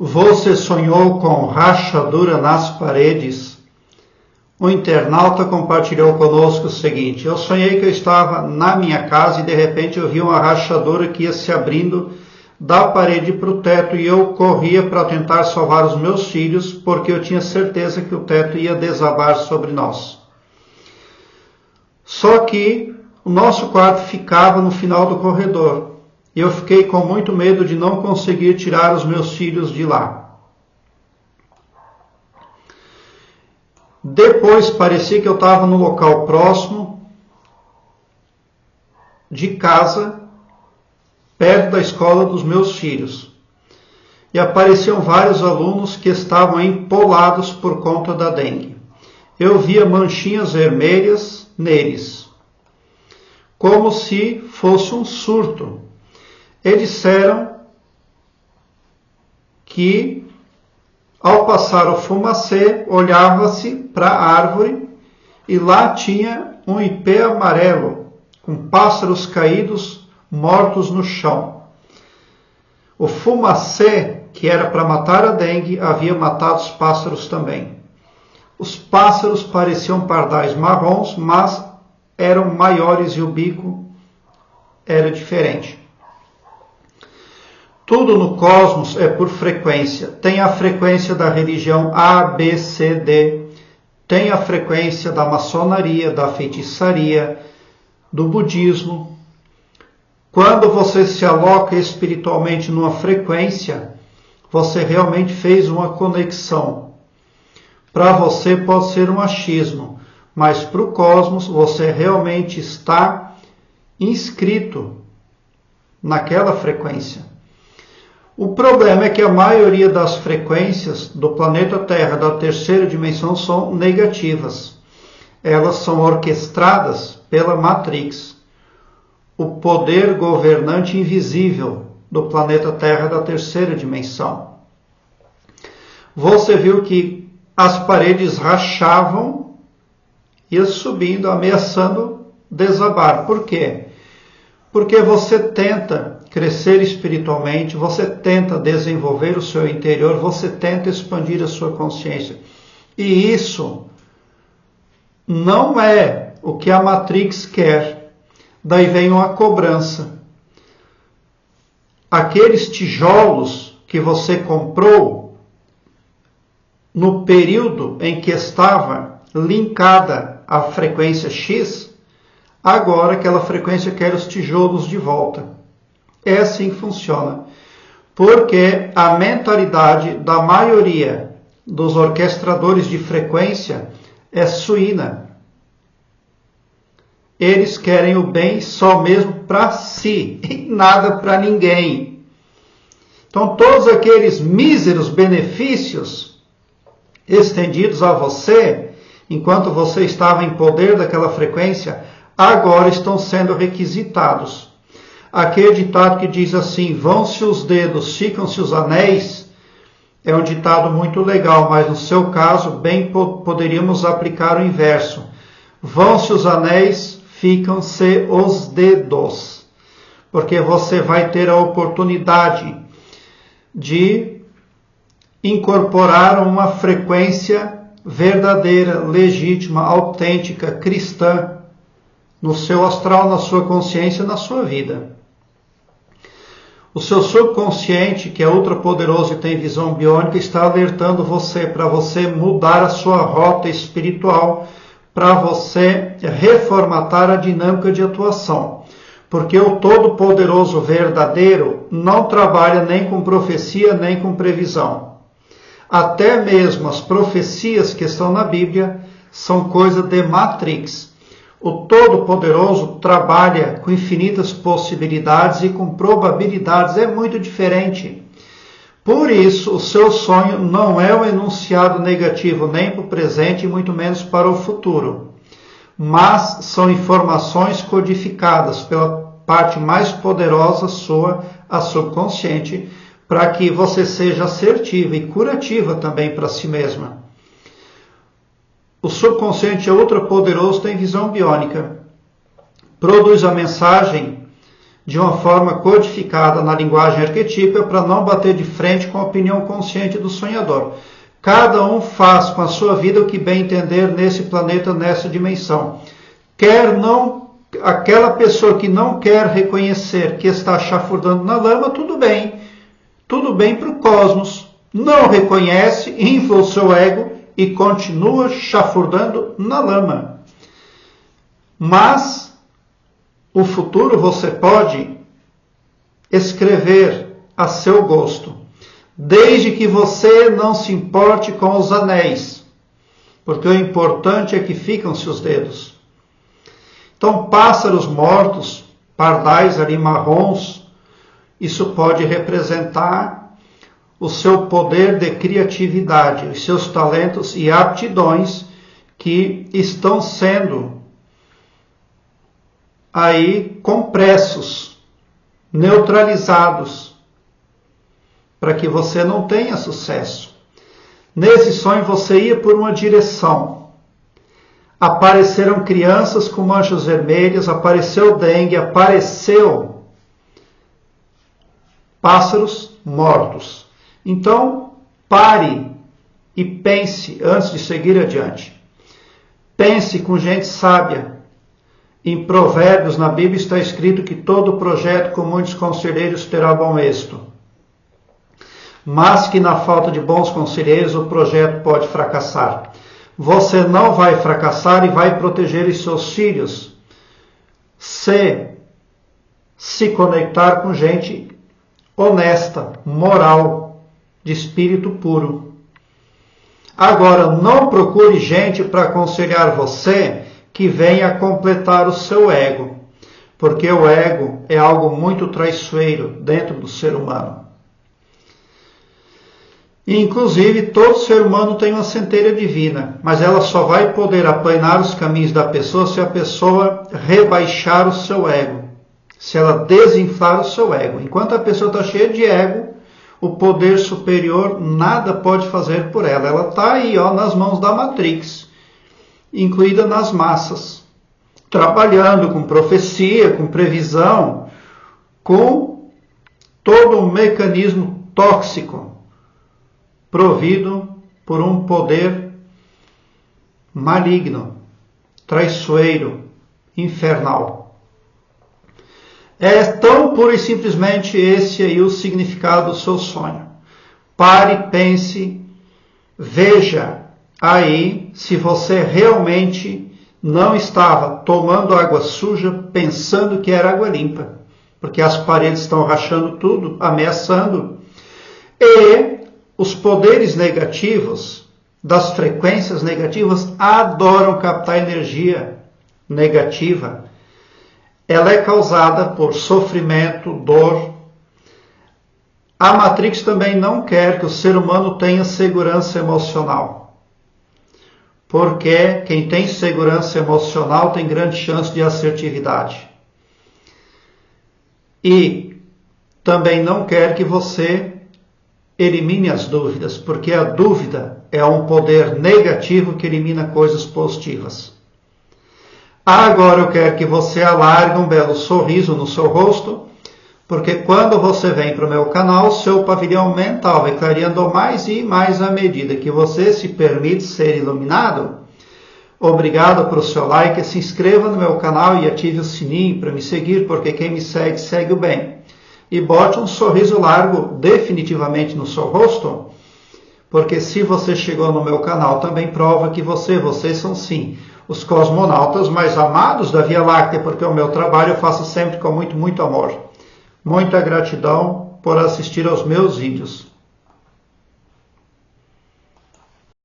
Você sonhou com rachadura nas paredes? O internauta compartilhou conosco o seguinte: eu sonhei que eu estava na minha casa e de repente eu vi uma rachadura que ia se abrindo da parede para o teto e eu corria para tentar salvar os meus filhos porque eu tinha certeza que o teto ia desabar sobre nós. Só que o nosso quarto ficava no final do corredor. Eu fiquei com muito medo de não conseguir tirar os meus filhos de lá. Depois parecia que eu estava no local próximo de casa, perto da escola dos meus filhos. E apareciam vários alunos que estavam empolados por conta da dengue. Eu via manchinhas vermelhas neles, como se fosse um surto. Eles disseram que, ao passar o fumacê, olhava-se para a árvore e lá tinha um ipê amarelo, com pássaros caídos, mortos no chão. O fumacê, que era para matar a dengue, havia matado os pássaros também. Os pássaros pareciam pardais marrons, mas eram maiores e o bico era diferente. Tudo no cosmos é por frequência. Tem a frequência da religião A, B, C, D. Tem a frequência da maçonaria, da feitiçaria, do budismo. Quando você se aloca espiritualmente numa frequência, você realmente fez uma conexão. Para você pode ser um achismo, mas para o cosmos você realmente está inscrito naquela frequência. O problema é que a maioria das frequências do planeta Terra da terceira dimensão são negativas. Elas são orquestradas pela Matrix, o poder governante invisível do planeta Terra da terceira dimensão. Você viu que as paredes rachavam e subindo, ameaçando desabar. Por quê? Porque você tenta crescer espiritualmente, você tenta desenvolver o seu interior, você tenta expandir a sua consciência. E isso não é o que a Matrix quer. Daí vem uma cobrança. Aqueles tijolos que você comprou no período em que estava linkada à frequência X, agora aquela frequência quer os tijolos de volta. É assim que funciona. Porque a mentalidade da maioria dos orquestradores de frequência é suína. Eles querem o bem só mesmo para si e nada para ninguém. Então todos aqueles míseros benefícios estendidos a você, enquanto você estava em poder daquela frequência, agora estão sendo requisitados. Aquele ditado que diz assim: vão-se os dedos, ficam-se os anéis, é um ditado muito legal, mas no seu caso bem poderíamos aplicar o inverso. Vão-se os anéis, ficam-se os dedos, porque você vai ter a oportunidade de incorporar uma frequência verdadeira, legítima, autêntica, cristã, no seu astral, na sua consciência, na sua vida. O seu subconsciente, que é ultrapoderoso e tem visão biônica, está alertando você para você mudar a sua rota espiritual, para você reformatar a dinâmica de atuação. Porque o Todo-Poderoso verdadeiro não trabalha nem com profecia, nem com previsão. Até mesmo as profecias que estão na Bíblia são coisa de Matrix. O Todo-Poderoso trabalha com infinitas possibilidades e com probabilidades, é muito diferente. Por isso, o seu sonho não é um enunciado negativo nem para o presente e muito menos para o futuro. Mas são informações codificadas pela parte mais poderosa sua, a subconsciente, para que você seja assertiva e curativa também para si mesma. O subconsciente é ultrapoderoso, tem visão biônica. Produz a mensagem de uma forma codificada na linguagem arquetípica para não bater de frente com a opinião consciente do sonhador. Cada um faz com a sua vida o que bem entender nesse planeta, nessa dimensão. Aquela pessoa que não quer reconhecer que está chafurdando na lama, tudo bem para o cosmos. Não reconhece, infla o seu ego e continua chafurdando na lama. Mas o futuro você pode escrever a seu gosto, desde que você não se importe com os anéis, porque o importante é que ficam-se os dedos. Então, pássaros mortos, pardais ali marrons, isso pode representar o seu poder de criatividade, os seus talentos e aptidões que estão sendo aí compressos, neutralizados, para que você não tenha sucesso. Nesse sonho você ia por uma direção. Apareceram crianças com manchas vermelhas, apareceu dengue, apareceu pássaros mortos. Então, pare e pense antes de seguir adiante. Pense com gente sábia. Em Provérbios, na Bíblia, está escrito que todo projeto com muitos conselheiros terá bom êxito. Mas que na falta de bons conselheiros o projeto pode fracassar. Você não vai fracassar e vai proteger os seus filhos se conectar com gente honesta, moral, de espírito puro. Agora, não procure gente para aconselhar você que venha completar o seu ego, porque o ego é algo muito traiçoeiro dentro do ser humano. Inclusive, todo ser humano tem uma centelha divina, mas ela só vai poder aplanar os caminhos da pessoa se a pessoa rebaixar o seu ego, se ela desinflar o seu ego. Enquanto a pessoa está cheia de ego, o poder superior nada pode fazer por ela. Ela está aí, nas mãos da Matrix, incluída nas massas, trabalhando com profecia, com previsão, com todo um mecanismo tóxico, provido por um poder maligno, traiçoeiro, infernal. É tão puro e simplesmente esse aí o significado do seu sonho. Pare, pense, veja aí se você realmente não estava tomando água suja pensando que era água limpa, porque as paredes estão rachando tudo, ameaçando, e os poderes negativos, das frequências negativas, adoram captar energia negativa. Ela é causada por sofrimento, dor. A Matrix também não quer que o ser humano tenha segurança emocional, porque quem tem segurança emocional tem grande chance de assertividade. E também não quer que você elimine as dúvidas, porque a dúvida é um poder negativo que elimina coisas positivas. Agora eu quero que você alargue um belo sorriso no seu rosto, porque quando você vem para o meu canal, seu pavilhão mental vai clareando mais e mais à medida que você se permite ser iluminado. Obrigado pelo seu like, se inscreva no meu canal e ative o sininho para me seguir, porque quem me segue, segue o bem. E bote um sorriso largo definitivamente no seu rosto, porque se você chegou no meu canal, também prova que vocês são sim os cosmonautas mais amados da Via Láctea, porque o meu trabalho eu faço sempre com muito, muito amor. Muita gratidão por assistir aos meus vídeos.